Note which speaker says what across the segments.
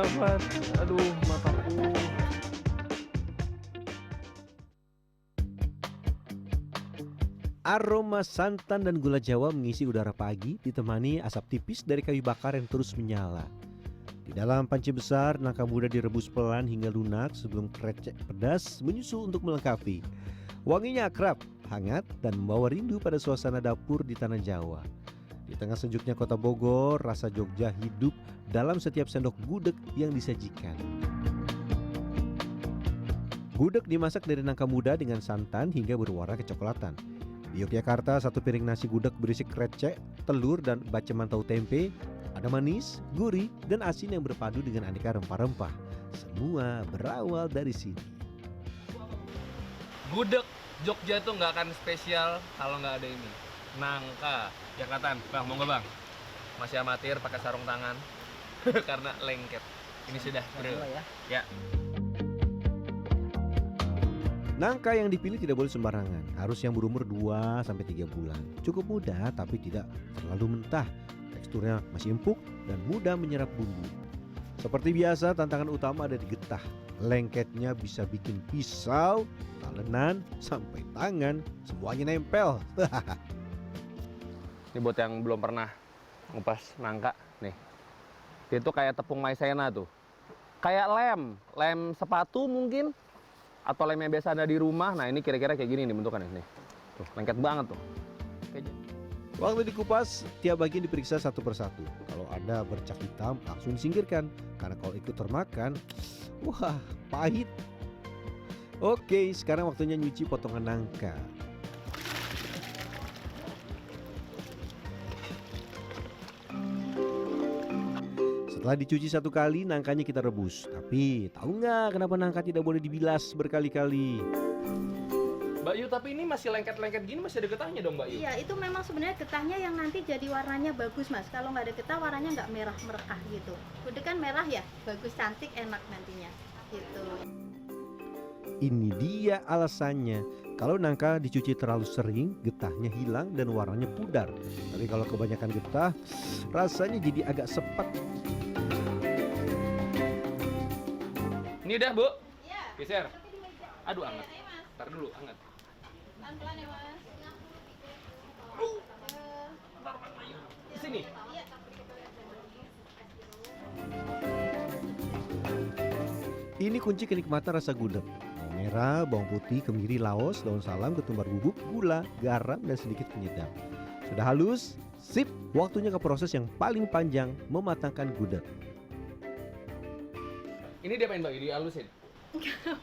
Speaker 1: sabar. Aduh, mataku. Aroma santan dan gula Jawa mengisi udara pagi, ditemani asap tipis dari kayu bakar yang terus menyala. Di dalam panci besar, nangka muda direbus pelan hingga lunak sebelum krecek pedas menyusul untuk melengkapi. Wanginya akrab, hangat, dan membawa rindu pada suasana dapur di tanah Jawa. Di tengah sejuknya kota Bogor, rasa Jogja hidup dalam setiap sendok gudeg yang disajikan. Gudeg dimasak dari nangka muda dengan santan hingga berwarna kecoklatan. Di Yogyakarta, satu piring nasi gudeg berisi krecek, telur, dan baceman tahu tempe. Ada manis, gurih, dan asin yang berpadu dengan aneka rempah-rempah. Semua berawal dari sini.
Speaker 2: Gudeg Jogja tuh nggak akan spesial kalau nggak ada ini. Nangka. Jakatan, Bang, mau nggak Bang? Masih amatir pakai sarung tangan. Karena lengket. Ini sudah, bro. Ya.
Speaker 1: Nangka yang dipilih tidak boleh sembarangan, harus yang berumur 2-3 bulan. Cukup muda tapi tidak terlalu mentah. Teksturnya masih empuk dan mudah menyerap bumbu. Seperti biasa, tantangan utama ada di getah. Lengketnya bisa bikin pisau, talenan, sampai tangan, semuanya nempel.
Speaker 2: Ini buat yang belum pernah ngupas nangka, nih. Dia tuh kayak tepung maizena tuh. Kayak lem sepatu mungkin. Atau lem yang biasa ada di rumah. Nah, ini kira-kira kayak gini nih bentukannya nih. Tuh, lengket banget tuh.
Speaker 1: Waktu dikupas, tiap bagian diperiksa satu persatu. Kalau ada bercak hitam, langsung disingkirkan. Karena kalau ikut termakan, wah, pahit. Oke, sekarang waktunya nyuci potongan nangka. Setelah dicuci satu kali, nangkanya kita rebus. Tapi tahu nggak kenapa nangka tidak boleh dibilas berkali-kali?
Speaker 2: Mbak Yu, tapi ini masih lengket-lengket gini, masih ada getahnya dong Mbak Yu?
Speaker 3: Iya, itu memang sebenarnya getahnya yang nanti jadi warnanya bagus, Mas. Kalau nggak ada getah, warnanya nggak merah merekah gitu. Gudeg kan merah ya, bagus, cantik, enak nantinya. Gitu.
Speaker 1: Ini dia alasannya. Kalau nangka dicuci terlalu sering, getahnya hilang dan warnanya pudar. Tapi kalau kebanyakan getah, rasanya jadi agak sepet.
Speaker 2: Ini udah, Bu?
Speaker 3: Iya.
Speaker 2: Geser.
Speaker 3: Tapi di meja.
Speaker 2: Aduh,
Speaker 3: Iya,
Speaker 2: anget.
Speaker 3: ayo, Mas.
Speaker 2: Ntar dulu, anget.
Speaker 3: Pelan-pelan ya, Mas.
Speaker 2: Di sini.
Speaker 3: Iya.
Speaker 1: Ini kunci kenikmatan rasa gudeg. Bawang merah, bawang putih, kemiri, laos, daun salam, ketumbar bubuk, gula, garam, dan sedikit penyedap. Sudah halus? Sip! Waktunya ke proses yang paling panjang, mematangkan gudeg.
Speaker 2: Ini diapain Mbak Yu? Dihalusin?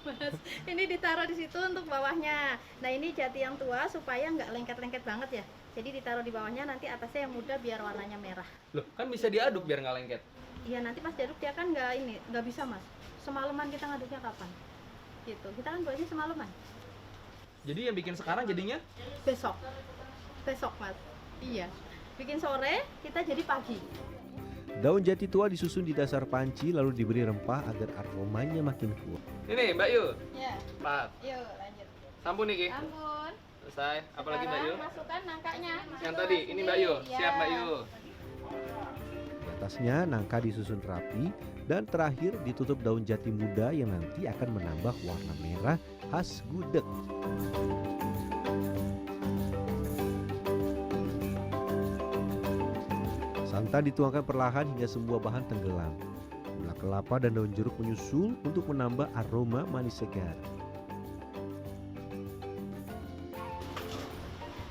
Speaker 3: Mas, ini ditaruh di situ untuk bawahnya. Nah, ini jati yang tua supaya nggak lengket-lengket banget ya. Jadi ditaruh di bawahnya, nanti atasnya yang muda biar warnanya merah.
Speaker 2: Loh, kan bisa diaduk biar nggak lengket.
Speaker 3: Iya, nanti pas diaduk dia kan nggak bisa, Mas. Semalaman kita ngaduknya kapan? Gitu. Kita kan buatnya semalaman.
Speaker 2: Jadi yang bikin sekarang jadinya?
Speaker 3: Besok. Besok, Mas. Iya. Bikin sore, kita jadi pagi.
Speaker 1: Daun jati tua disusun di dasar panci lalu diberi rempah agar aromanya makin kuat.
Speaker 2: Ini Mbak Yu.
Speaker 3: Ya.
Speaker 2: Pak.
Speaker 3: Yuk, lanjut.
Speaker 2: Sampun nih Ki.
Speaker 3: Ampun.
Speaker 2: Selesai. Apalagi Mbak Yu?
Speaker 3: Sekarang masukkan nangkanya.
Speaker 2: Yang tadi, ini Mbak Yu.
Speaker 3: Iya.
Speaker 2: Siap Mbak Yu.
Speaker 1: Di atasnya nangka disusun rapi dan terakhir ditutup daun jati muda yang nanti akan menambah warna merah khas gudeg. Santan dituangkan perlahan hingga semua bahan tenggelam. Gula kelapa dan daun jeruk menyusul untuk menambah aroma manis segar.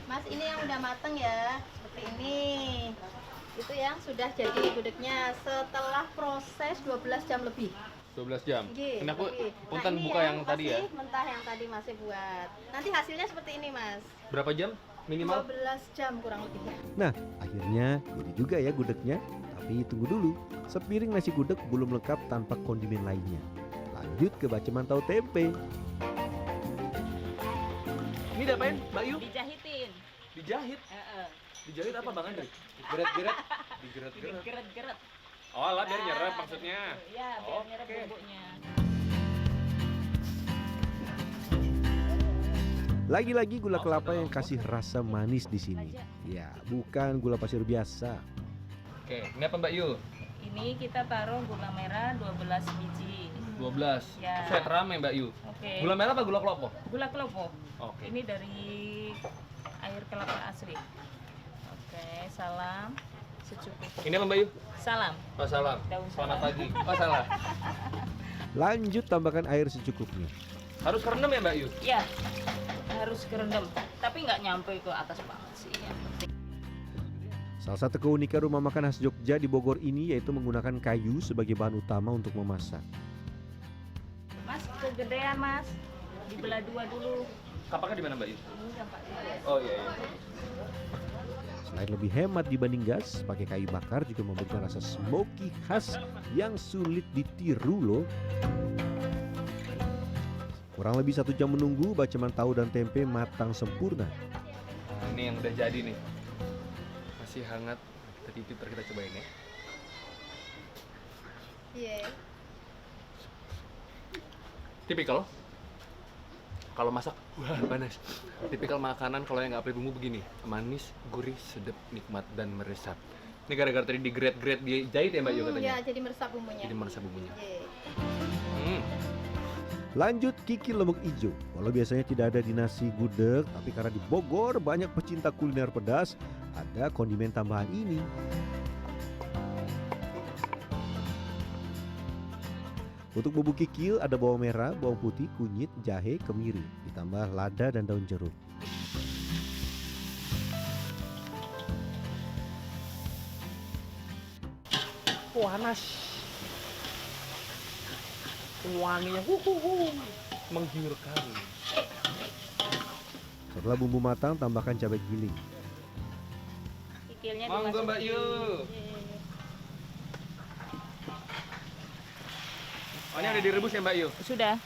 Speaker 3: Mas, ini yang udah mateng ya. Seperti ini. Itu yang sudah jadi gudegnya setelah proses 12 jam lebih.
Speaker 2: 12 jam.
Speaker 3: Nggih,
Speaker 2: Ini aku
Speaker 3: lebih.
Speaker 2: punten
Speaker 3: Nah, ini
Speaker 2: buka yang tadi ya.
Speaker 3: masih mentah yang tadi masih buat. Nanti hasilnya seperti ini, Mas.
Speaker 2: Berapa jam minimal?
Speaker 3: 12 jam kurang lebih ya.
Speaker 1: Nah, akhirnya jadi juga ya gudegnya. Tapi tunggu dulu, sepiring nasi gudeg belum lengkap tanpa kondimen lainnya. Lanjut ke baceman tahu tempe.
Speaker 2: Ini diapain Mbak Yu?
Speaker 4: Dijahitin.
Speaker 2: Dijahit.
Speaker 4: Heeh.
Speaker 2: Dijahit apa Bang Andri? Geret-geret. Digeret-geret.
Speaker 4: Geret-geret.
Speaker 2: Oh lah biar nyerap maksudnya.
Speaker 4: Iya, biar nyerap
Speaker 2: Oke.
Speaker 4: bumbunya.
Speaker 1: Lagi-lagi gula kelapa yang kasih rasa manis di sini. Ya, bukan gula pasir biasa.
Speaker 2: Oke, ini apa Mbak Yu?
Speaker 4: Ini kita taruh gula merah 12 biji.
Speaker 2: 12.
Speaker 4: Ya.
Speaker 2: Set rame Mbak Yu.
Speaker 4: Oke.
Speaker 2: Gula merah apa gula klopo?
Speaker 4: Gula kelapa.
Speaker 2: Oke.
Speaker 4: Ini dari air kelapa asli. Oke, salam secukupnya.
Speaker 2: Ini apa Mbak Yu?
Speaker 4: Salam.
Speaker 2: Oh salam.
Speaker 4: Daun
Speaker 2: Selamat
Speaker 4: salam.
Speaker 2: pagi. Oh salah.
Speaker 1: Lanjut tambahkan air secukupnya.
Speaker 2: Harus kerendam ya Mbak Yu?
Speaker 4: Ya, harus kerendam. Tapi nggak nyampe ke atas banget sih. Yang penting.
Speaker 1: Salah satu keunikan rumah makan khas Jogja di Bogor ini yaitu menggunakan kayu sebagai bahan utama untuk memasak.
Speaker 4: Mas, kegedean mas. Dibelah dua dulu.
Speaker 2: Kapaknya di mana Mbak Yu?
Speaker 4: Ini dampak
Speaker 2: Oh iya iya.
Speaker 1: Selain lebih hemat dibanding gas, pakai kayu bakar juga memberikan rasa smoky khas yang sulit ditiru loh. Kurang lebih 1 jam menunggu baceman tahu dan tempe matang sempurna.
Speaker 2: Nah, ini yang udah jadi nih. Masih hangat. Kita cobain ya.
Speaker 3: Iya.
Speaker 2: Tipikal. Kalau masak, wah panas. Tipikal makanan kalau yang nggak pakai bumbu begini, manis, gurih, sedap, nikmat dan meresap. Ini gara-gara tadi digret-gret dijahit ya Mbak Yu katanya.
Speaker 3: Ya, jadi meresap bumbunya.
Speaker 2: Jadi meresap bumbunya.
Speaker 3: Iya.
Speaker 1: Lanjut kikil lombok ijo. Walau biasanya tidak ada di nasi gudeg, tapi karena di Bogor banyak pecinta kuliner pedas, ada kondimen tambahan ini. Untuk bumbu kikil ada bawang merah, bawang putih, kunyit, jahe, kemiri, ditambah lada dan daun jeruk.
Speaker 2: Panas. Wanginya menggiurkan.
Speaker 1: Setelah bumbu matang, tambahkan cabai giling.
Speaker 4: Kikilnya
Speaker 2: Monggo
Speaker 4: dimasukin.
Speaker 2: Mbak Yu.
Speaker 4: Iya.
Speaker 2: Oh, ini udah direbus ya Mbak Yu?
Speaker 4: Sudah.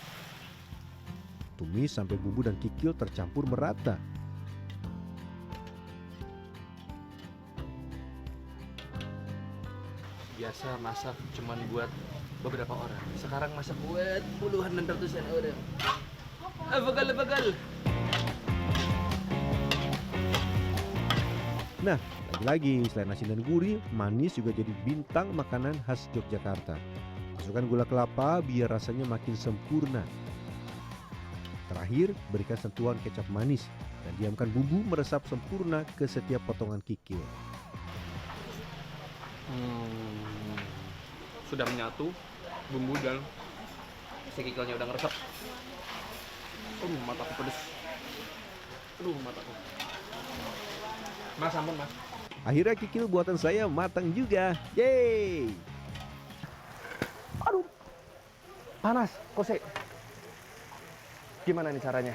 Speaker 1: Tumis sampai bumbu dan kikil tercampur merata.
Speaker 2: Biasa masak cuman buat beberapa orang. Sekarang masak buat puluhan dan ratusan orang. Begal.
Speaker 1: Nah, lagi-lagi selain asin dan gurih, manis juga jadi bintang makanan khas Yogyakarta. Masukkan gula kelapa biar rasanya makin sempurna. Terakhir, berikan sentuhan kecap manis dan diamkan bumbu meresap sempurna ke setiap potongan kikil.
Speaker 2: Sudah menyatu bumbu dan si kikilnya udah ngeresep. Mataku pedes. Mataku. Mas, ampun mas.
Speaker 1: Akhirnya kikil buatan saya matang juga. Yeay!
Speaker 2: Aduh, panas, kose. Gimana nih caranya?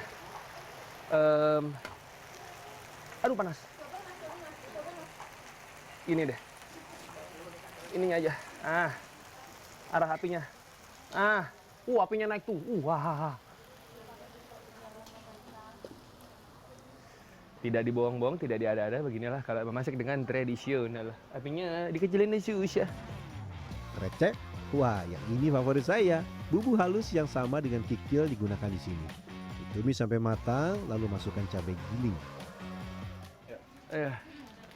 Speaker 2: Aduh panas. Ini deh. Ininya aja. Arah apinya. Apinya naik tuh. Wah. Tidak dibohong-bohong, tidak diada-ada. Beginilah kalau memasak dengan tradisional. Apinya dikecilin susah.
Speaker 1: Krecek? Wah, yang ini favorit saya. Bumbu halus yang sama dengan kikil digunakan di sini. Ditumis sampai matang, lalu masukkan cabai giling.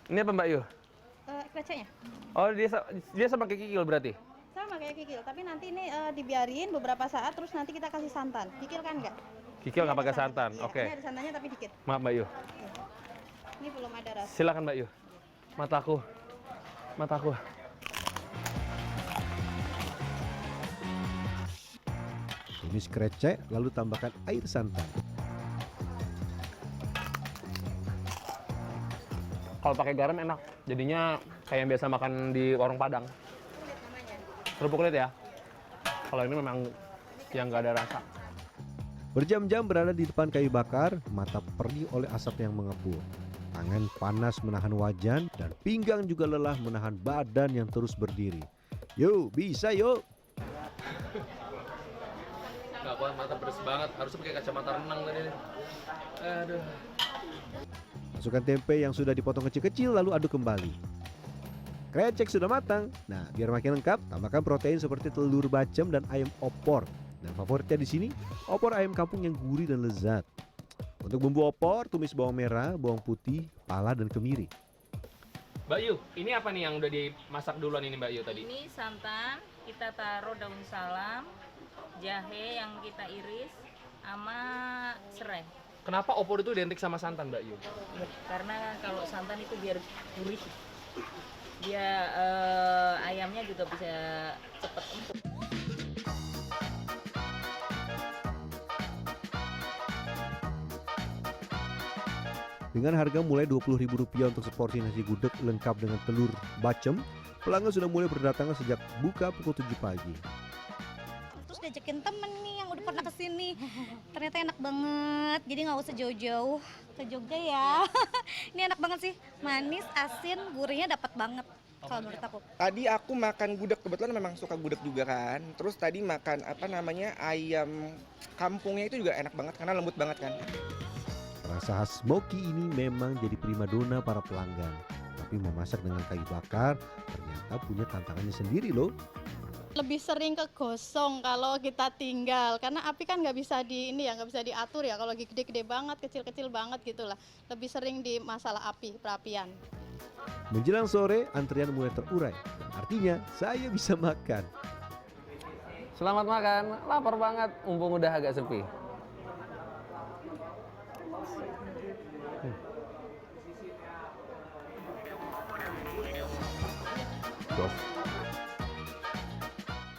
Speaker 2: Ini apa Mbak Yu?
Speaker 3: Kreceknya
Speaker 2: Oh, dia sama kayak kikil berarti?
Speaker 3: sama kayak kikil, tapi nanti ini dibiarin beberapa saat, terus nanti kita kasih santan. Kikil kan enggak?
Speaker 2: Kikil
Speaker 3: Ini
Speaker 2: nggak
Speaker 3: ada
Speaker 2: pakai santan,
Speaker 3: Iya,
Speaker 2: oke.
Speaker 3: Ini ada santannya tapi dikit.
Speaker 2: Maaf Mbak Yu.
Speaker 3: Ini belum ada rasa.
Speaker 2: Silakan Mbak Yu. Mataku.
Speaker 1: Tumis krecek, lalu tambahkan air santan.
Speaker 2: Kalau pakai garam enak. Jadinya kayak yang biasa makan di warung Padang.
Speaker 3: Kulit namanya.
Speaker 2: Kerupuk kulit ya. Kalau ini memang yang nggak ada rasa.
Speaker 1: Berjam-jam berada di depan kayu bakar, mata perih oleh asap yang mengepul. Tangan panas menahan wajan, dan pinggang juga lelah menahan badan yang terus berdiri. Yuk, bisa yuk!
Speaker 2: Nggak kuat, mata pedes banget. Harusnya pakai kacamata renang tadi. Aduh.
Speaker 1: Masukkan tempe yang sudah dipotong kecil-kecil lalu aduk kembali. Krecek sudah matang. Nah, biar makin lengkap, tambahkan protein seperti telur bacem dan ayam opor. Dan favoritnya di sini, opor ayam kampung yang gurih dan lezat. Untuk bumbu opor, tumis bawang merah, bawang putih, pala dan kemiri.
Speaker 2: Mbak Yu, ini apa nih yang udah dimasak duluan ini Mbak Yu tadi?
Speaker 4: Ini santan, kita taruh daun salam, jahe yang kita iris, sama serai.
Speaker 2: Kenapa opor itu identik sama santan Mbak Yu?
Speaker 4: Ya, karena kalau santan itu biar gurih, dia ayamnya juga bisa cepet empuk.
Speaker 1: Dengan harga mulai Rp20.000 untuk seporsi nasi gudeg lengkap dengan telur bacem, pelanggan sudah mulai berdatangan sejak buka pukul 7 pagi.
Speaker 5: Terus diajakin temen nih yang udah pernah kesini, ternyata enak banget, jadi nggak usah jauh-jauh ke Jogja ya. Ini enak banget sih, manis, asin, gurihnya dapat banget kalau menurut aku.
Speaker 6: Tadi aku makan gudeg, kebetulan memang suka gudeg juga kan. Terus tadi makan ayam kampungnya itu juga enak banget karena lembut banget kan.
Speaker 1: Rasa khas smoky ini memang jadi primadona para pelanggan. Tapi memasak dengan kayu bakar ternyata punya tantangannya sendiri loh.
Speaker 3: Lebih sering kegosong kalau kita tinggal, karena api kan nggak bisa nggak bisa diatur ya. Kalau lagi gede-gede banget, kecil-kecil banget gitulah. Lebih sering di masalah api, perapian.
Speaker 1: Menjelang sore, antrian mulai terurai. Dan artinya saya bisa makan.
Speaker 2: Selamat makan, lapar banget, mumpung udah agak sepi.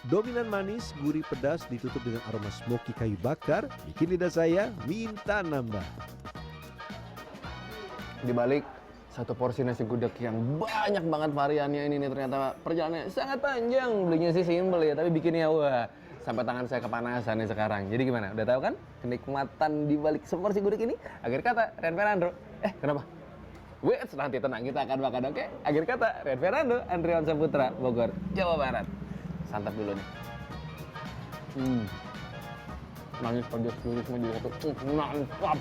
Speaker 2: Dominan manis, gurih pedas ditutup dengan aroma smoky kayu bakar, bikin lidah saya minta nambah. Di balik satu porsi nasi gudeg yang banyak banget variannya ini nih, ternyata perjalanannya sangat panjang. Belinya sih simpel ya, tapi bikinnya wah, sampai tangan saya kepanasan nih sekarang. Jadi gimana? Udah tahu kan kenikmatan di balik seporsi gudeg ini? Akhir kata, Rian Fernando. Kenapa? Wait, nanti tenang, kita akan makan, oke? Akhir kata, Rian Fernando, Andriawan Saputra, Bogor, Jawa Barat. Santap dulu nih. Manis pedas gurih semua jadi satu. Mantap.